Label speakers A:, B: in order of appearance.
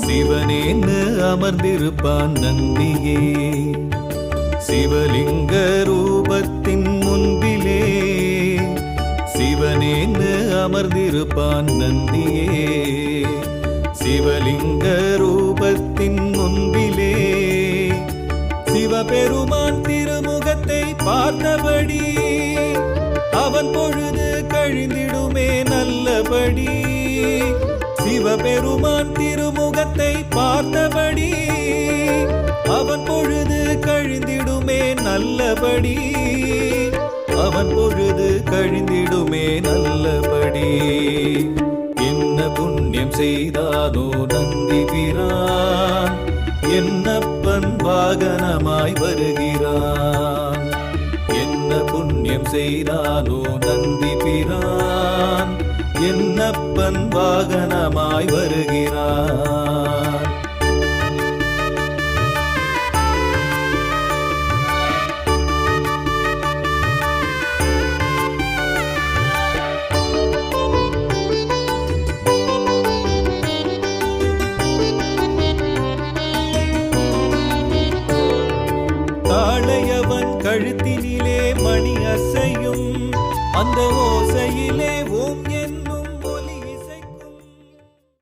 A: சிவனேன்னு அமர்ந்திருப்பான் நந்தியே. சிவலிங்க ரூபத்தின் முன்பிலே சிவனேன்னு அமர்ந்திருப்பான் நந்தியே. சிவலிங்க ரூபத்தின் முன்பிலே சிவபெருமான் திருமுகத்தை பார்த்தபடி அவன் பொழுது கழிந்திடுமே நல்லபடி. சிவபெருமான் திருமுகத்தை பார்த்தபடி அவன் பொழுது கழிந்திடுமே நல்லபடி. அவன் பொழுது கழிந்திடுமே நல்லபடி. என்ன புண்ணியம் செய்தானோ நந்தி பிரான் என்னப்பன் வாகனமாய் வருகிறான். என்ன புண்ணியம் செய்தானோ நந்தி பிரான் என்னப்பன் வாகனமாய் வருகிறான். காளையவன் கழுத்தினிலே மணி அசையும் அந்த ஓசையில்